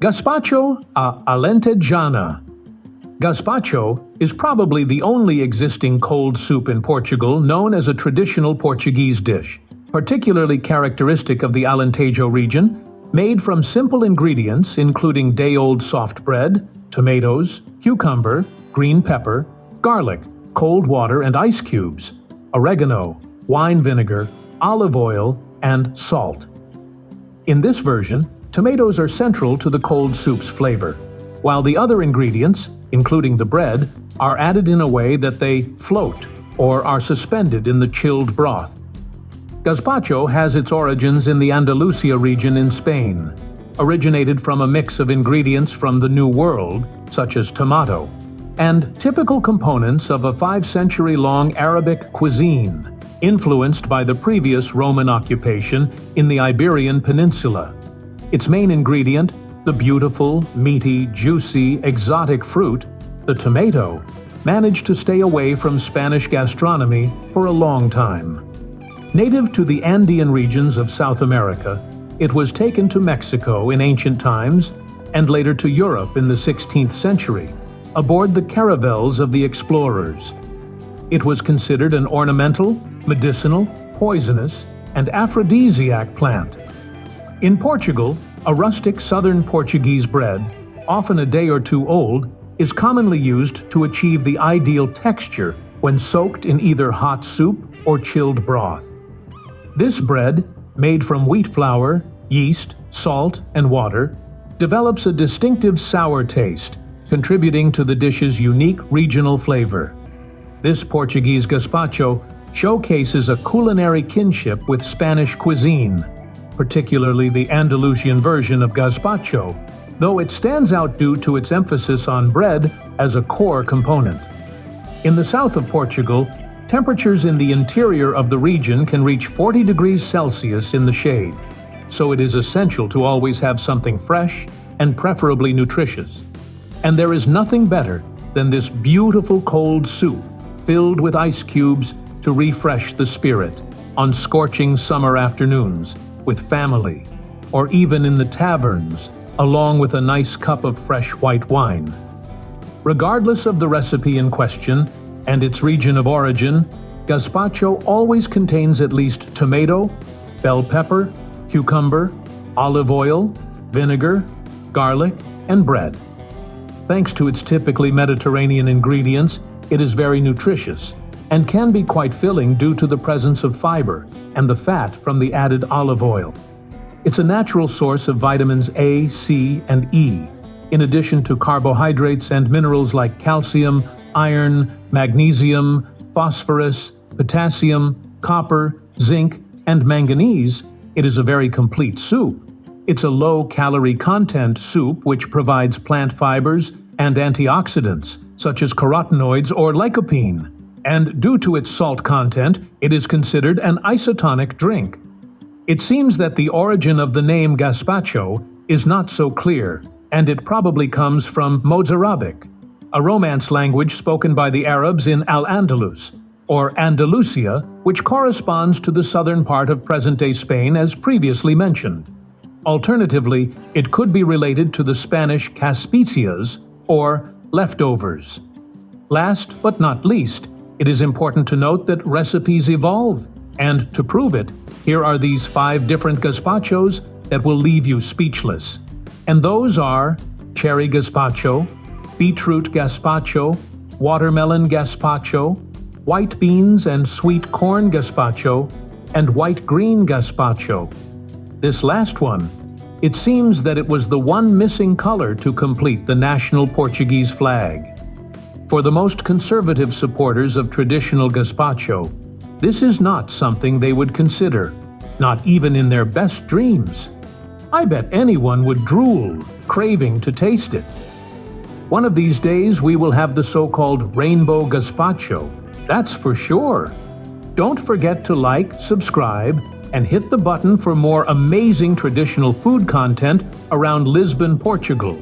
Gaspacho a Alentejana. Gaspacho is probably the only existing cold soup in Portugal known as a traditional Portuguese dish, particularly characteristic of the Alentejo region, made from simple ingredients including day-old soft bread, tomatoes, cucumber, green pepper, garlic, cold water and ice cubes, oregano, wine vinegar, olive oil, and salt. In this version, tomatoes are central to the cold soup's flavor, while the other ingredients, including the bread, are added in a way that they float or are suspended in the chilled broth. Gaspacho has its origins in the Andalusia region in Spain, originated from a mix of ingredients from the New World, such as tomato, and typical components of a 5-century-long Arabic cuisine, influenced by the previous Roman occupation in the Iberian Peninsula. Its main ingredient, the beautiful, meaty, juicy, exotic fruit, the tomato, managed to stay away from Spanish gastronomy for a long time. Native to the Andean regions of South America, it was taken to Mexico in ancient times and later to Europe in the 16th century, aboard the caravels of the explorers. It was considered an ornamental, medicinal, poisonous, and aphrodisiac plant. In Portugal, a rustic southern Portuguese bread, often a day or two old, is commonly used to achieve the ideal texture when soaked in either hot soup or chilled broth. This bread, made from wheat flour, yeast, salt, and water, develops a distinctive sour taste, contributing to the dish's unique regional flavor. This Portuguese gazpacho showcases a culinary kinship with Spanish cuisine, particularly the Andalusian version of gazpacho, though it stands out due to its emphasis on bread as a core component. In the south of Portugal, temperatures in the interior of the region can reach 40 degrees Celsius in the shade, so it is essential to always have something fresh and preferably nutritious. And there is nothing better than this beautiful cold soup filled with ice cubes to refresh the spirit on scorching summer afternoons, with family, or even in the taverns, along with a nice cup of fresh white wine. Regardless of the recipe in question and its region of origin, gazpacho always contains at least tomato, bell pepper, cucumber, olive oil, vinegar, garlic, and bread. Thanks to its typically Mediterranean ingredients, it is very nutritious and can be quite filling due to the presence of fiber and the fat from the added olive oil. It's a natural source of vitamins A, C, and E, in addition to carbohydrates and minerals like calcium, iron, magnesium, phosphorus, potassium, copper, zinc, and manganese. It is a very complete soup. It's a low-calorie content soup which provides plant fibers and antioxidants, such as carotenoids or lycopene. And due to its salt content, it is considered an isotonic drink. It seems that the origin of the name gazpacho is not so clear, and it probably comes from Mozarabic, a Romance language spoken by the Arabs in Al-Andalus, or Andalusia, which corresponds to the southern part of present-day Spain as previously mentioned. Alternatively, it could be related to the Spanish caspicias, or leftovers. Last but not least, it is important to note that recipes evolve, and to prove it, here are these 5 different gazpachos that will leave you speechless. And those are cherry gazpacho, beetroot gazpacho, watermelon gazpacho, white beans and sweet corn gazpacho, and white-green gazpacho. This last one, it seems that it was the one missing color to complete the national Portuguese flag. For the most conservative supporters of traditional gazpacho, this is not something they would consider, not even in their best dreams. I bet anyone would drool, craving to taste it. One of these days we will have the so-called rainbow gazpacho, that's for sure. Don't forget to like, subscribe, and hit the button for more amazing traditional food content around Lisbon, Portugal.